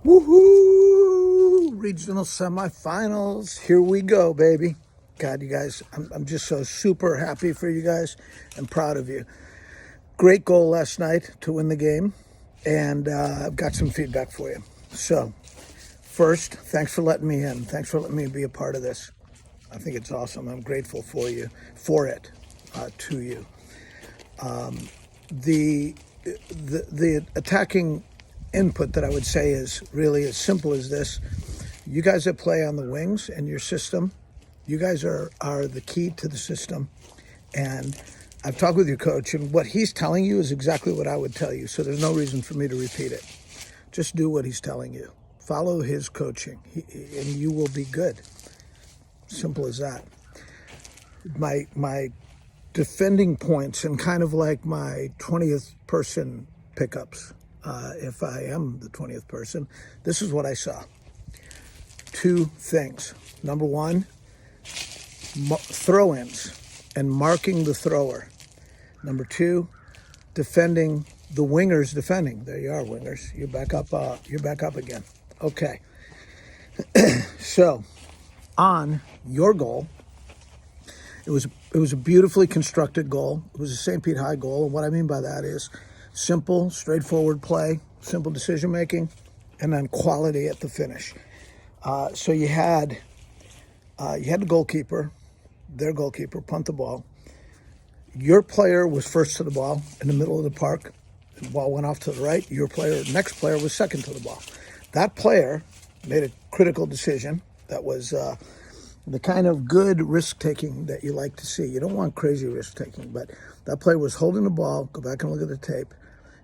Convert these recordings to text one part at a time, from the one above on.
Woohoo! Regional semifinals. Here we go, baby. God, you guys, I'm just so super happy for you guys and proud of you. Great goal last night to win the game, and I've got some feedback for you. So, first, thanks for letting me in. Thanks for letting me be a part of this. I think it's awesome. I'm grateful for you, for it, to you. The attacking input that I would say is really as simple as this. You guys that play on the wings and your system, you guys are the key to the system. And I've talked with your coach, and what he's telling you is exactly what I would tell you. So there's no reason for me to repeat it. Just do what he's telling you. Follow his coaching, and you will be good. Simple as that. My defending points and kind of like my 20th person pickups, if I am the 20th person, this is what I saw. Two things. Number one, throw-ins and marking the thrower. Number two, defending the wingers defending. There you are, wingers. You're back up. You're back up again. Okay. So, on your goal, it was a beautifully constructed goal. It was a St. Pete High goal, and what I mean by that is simple, straightforward play, simple decision making, and then quality at the finish. So you had the goalkeeper, their goalkeeper, punt the ball. Your player was first to the ball in the middle of the park. The ball went off to the right. Your player, next player, was second to the ball. That player made a critical decision that was the kind of good risk-taking that you like to see. You don't want crazy risk-taking, but that player was holding the ball, go back and look at the tape,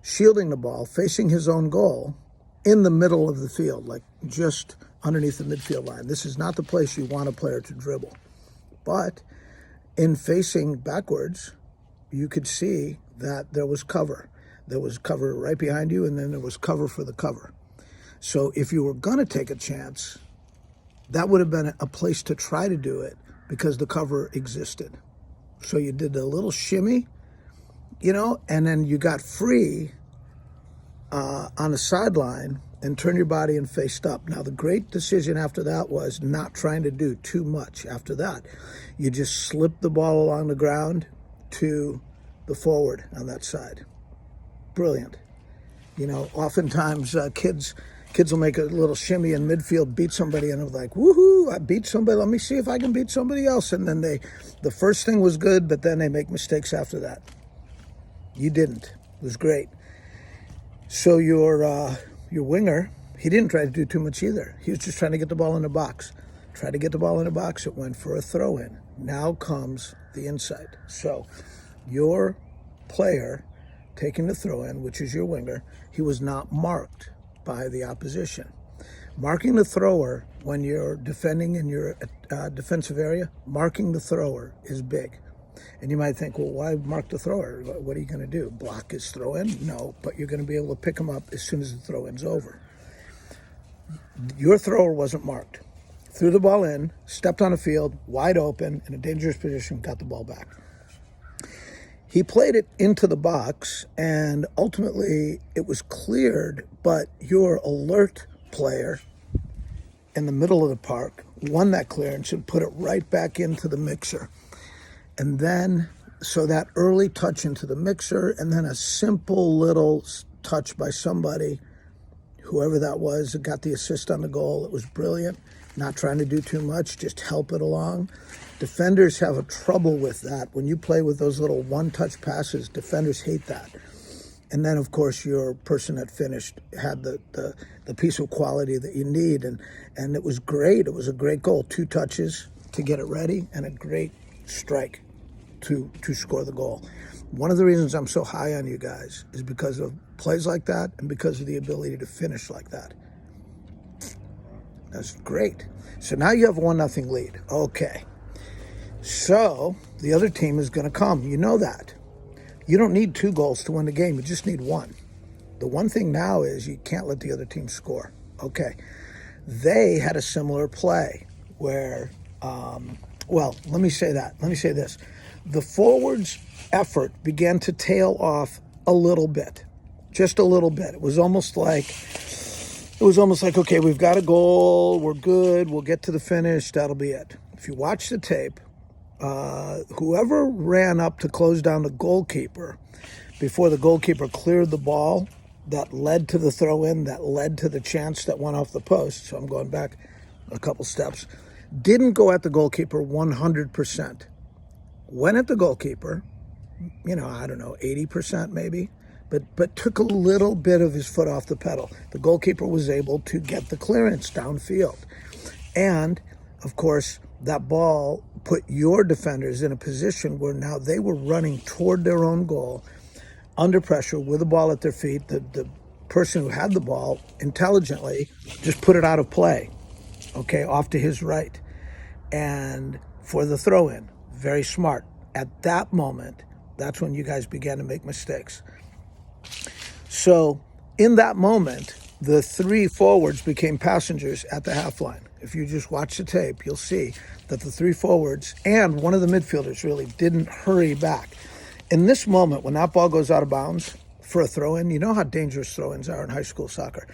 shielding the ball, facing his own goal in the middle of the field, like just underneath the midfield line. This is not the place you want a player to dribble. But in facing backwards, you could see that there was cover. There was cover right behind you, and then there was cover for the cover. So if you were going to take a chance, that would have been a place to try to do it because the cover existed. So you did a little shimmy, and then you got free on the sideline and turned your body and faced up. Now, the great decision after that was not trying to do too much after that. You just slipped the ball along the ground to the forward on that side. Brilliant. Oftentimes kids will make a little shimmy in midfield, beat somebody, and they're like, woohoo, I beat somebody. Let me see if I can beat somebody else. And then the first thing was good, but then they make mistakes after that. You didn't. It was great. So your winger, he didn't try to do too much either. He was just trying to get the ball in the box. Tried to get the ball in the box. It went for a throw-in. Now comes the insight. So your player taking the throw-in, which is your winger, he was not marked by the opposition. Marking the thrower when you're defending in your defensive area, marking the thrower is big. And you might think, well, why mark the thrower? What are you going to do? Block his throw-in? No, but you're going to be able to pick him up as soon as the throw-in's over. Your thrower wasn't marked. Threw the ball in, stepped on a field, wide open, in a dangerous position, got the ball back. He played it into the box, and ultimately it was cleared, but your alert player in the middle of the park won that clearance and put it right back into the mixer. And then, so that early touch into the mixer, and then a simple little touch by somebody, whoever that was, that got the assist on the goal. It was brilliant. Not trying to do too much, just help it along. Defenders have a trouble with that. When you play with those little one-touch passes, defenders hate that. And then, of course, your person that finished had the piece of quality that you need. And it was great. It was a great goal. 2 touches to get it ready and a great strike to score the goal. One of the reasons I'm so high on you guys is because of plays like that and because of the ability to finish like that. That's great. So now you have a 1-0 lead. Okay. So the other team is going to come. You know that. You don't need 2 goals to win the game. You just need 1. The one thing now is you can't let the other team score. Okay. They had a similar play where, let me say that. Let me say this. The forwards' effort began to tail off a little bit. Just a little bit. It was almost like it was almost like, okay, we've got a goal, we're good, we'll get to the finish, that'll be it. If you watch the tape, whoever ran up to close down the goalkeeper before the goalkeeper cleared the ball, that led to the throw-in, that led to the chance that went off the post, so I'm going back a couple steps, didn't go at the goalkeeper 100%. Went at the goalkeeper, I don't know, 80% maybe, but took a little bit of his foot off the pedal. The goalkeeper was able to get the clearance downfield. And, of course, that ball put your defenders in a position where now they were running toward their own goal, under pressure, with the ball at their feet. The person who had the ball intelligently just put it out of play, okay, off to his right. And for the throw-in, very smart. At that moment, that's when you guys began to make mistakes. So in that moment, the three forwards became passengers at the half line. If you just watch the tape, you'll see that the three forwards and one of the midfielders really didn't hurry back. In this moment, when that ball goes out of bounds for a throw-in, you know how dangerous throw-ins are in high school soccer.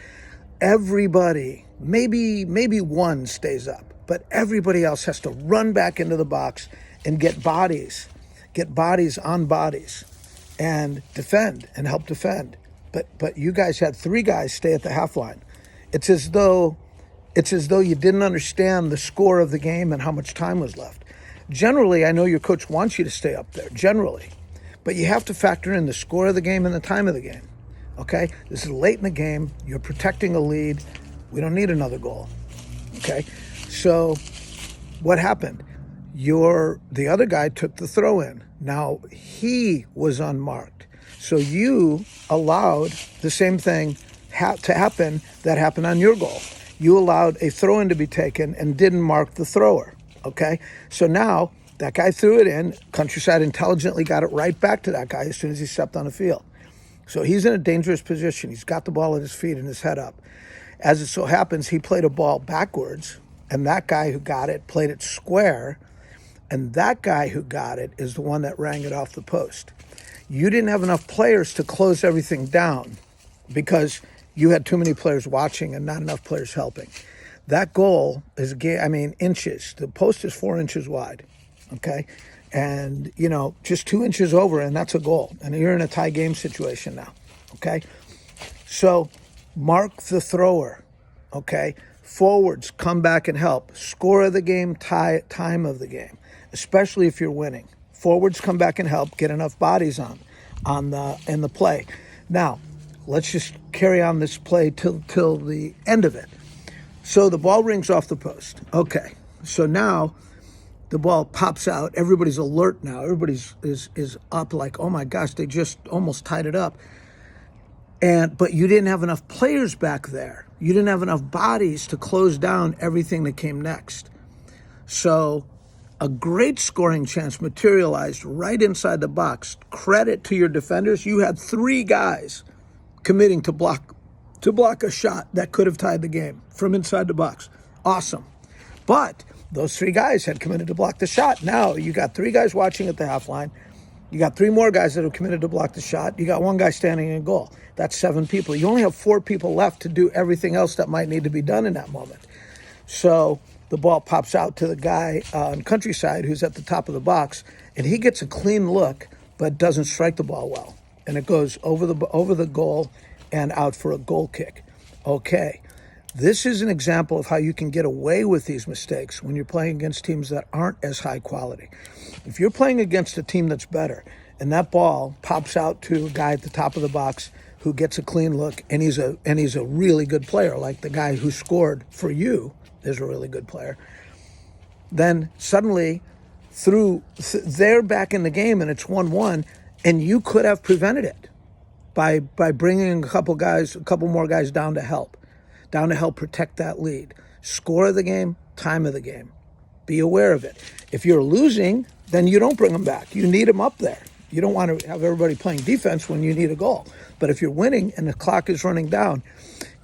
Everybody, maybe one stays up, but everybody else has to run back into the box and get bodies on bodies and defend and help defend. But you guys had three guys stay at the half line. It's as though you didn't understand the score of the game and how much time was left. Generally, I know your coach wants you to stay up there, generally, but you have to factor in the score of the game and the time of the game. Okay? This is late in the game. You're protecting a lead. We don't need another goal. Okay? So what happened? The other guy took the throw in. Now he was unmarked. So you allowed the same thing to happen that happened on your goal. You allowed a throw in to be taken and didn't mark the thrower. Okay? So now that guy threw it in. Countryside intelligently got it right back to that guy as soon as he stepped on the field. So he's in a dangerous position. He's got the ball at his feet and his head up. As it so happens, he played a ball backwards, and that guy who got it played it square, and that guy who got it is the one that rang it off the post. You didn't have enough players to close everything down because you had too many players watching and not enough players helping. That goal is, inches. The post is 4 inches wide, okay? And, just 2 inches over, and that's a goal. And you're in a tie game situation now, okay? So mark the thrower, okay? Forwards, come back and help. Score of the game, time of the game, especially if you're winning. Forwards, come back and help. Get enough bodies in the play. Now, let's just carry on this play till the end of it. So the ball rings off the post. Okay, so now the ball pops out. Everybody's alert now. Everybody's is up like, oh my gosh, they just almost tied it up. But you didn't have enough players back there. You didn't have enough bodies to close down everything that came next. So a great scoring chance materialized right inside the box. Credit to your defenders. You had three guys committing to block a shot that could have tied the game from inside the box. Awesome. But those three guys had committed to block the shot. Now you got three guys watching at the half line. You got three more guys that have committed to block the shot. You got one guy standing in goal. That's 7 people. You only have 4 people left to do everything else that might need to be done in that moment. So the ball pops out to the guy on Countryside who's at the top of the box, and he gets a clean look but doesn't strike the ball well. And it goes over the goal and out for a goal kick. Okay. This is an example of how you can get away with these mistakes when you're playing against teams that aren't as high quality. If you're playing against a team that's better and that ball pops out to a guy at the top of the box who gets a clean look and he's a really good player, like the guy who scored for you is a really good player, then suddenly they're back in the game and it's 1-1, and you could have prevented it by bringing a couple more guys down to help protect that lead. Score of the game, time of the game. Be aware of it. If you're losing, then you don't bring them back. You need them up there. You don't want to have everybody playing defense when you need a goal. But if you're winning and the clock is running down,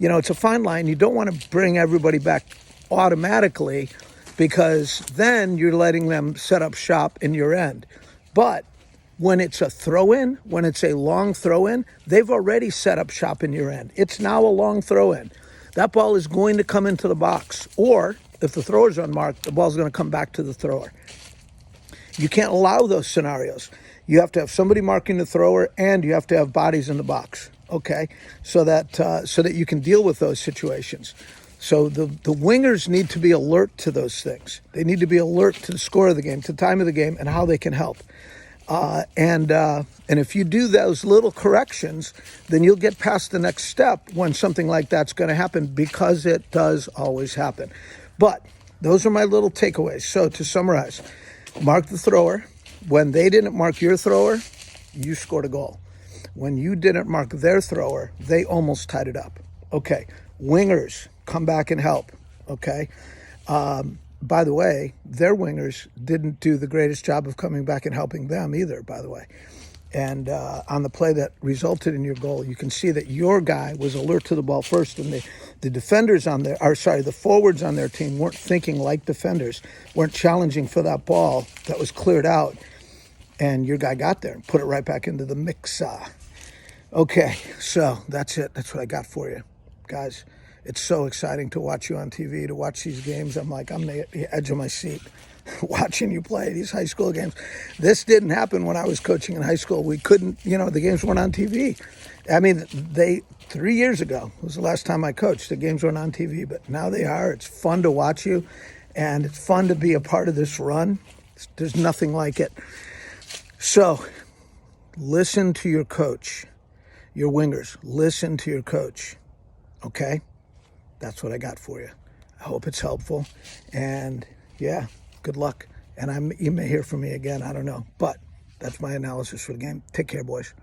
it's a fine line. You don't want to bring everybody back automatically because then you're letting them set up shop in your end. But when it's a throw-in, when it's a long throw-in, they've already set up shop in your end. It's now a long throw-in. that ball is going to come into the box. Or if the thrower's unmarked, the ball's going to come back to the thrower. You can't allow those scenarios. You have to have somebody marking the thrower, and you have to have bodies in the box, okay? So that you can deal with those situations. So the wingers need to be alert to those things. They need to be alert to the score of the game, to the time of the game, and how they can help. And if you do those little corrections, then you'll get past the next step when something like that's going to happen, because it does always happen. But those are my little takeaways. So to summarize, mark the thrower. When they didn't mark your thrower, you scored a goal. When you didn't mark their thrower, they almost tied it up. Okay, wingers, come back and help, okay? By the way, their wingers didn't do the greatest job of coming back and helping them either, by the way. And on the play that resulted in your goal, you can see that your guy was alert to the ball first, and the defenders the forwards on their team weren't thinking like defenders, weren't challenging for that ball that was cleared out, and your guy got there and put it right back into the mix. Okay, so that's it. That's what I got for you, guys. It's so exciting to watch you on TV, to watch these games. I'm the edge of my seat watching you play these high school games. This didn't happen when I was coaching in high school. We couldn't, the games weren't on TV. I mean, 3 years ago was the last time I coached. The games weren't on TV, but now they are. It's fun to watch you, and it's fun to be a part of this run. There's nothing like it. So listen to your coach, your wingers. Listen to your coach, okay? That's what I got for you. I hope it's helpful. And yeah, good luck. And you may hear from me again. I don't know. But that's my analysis for the game. Take care, boys.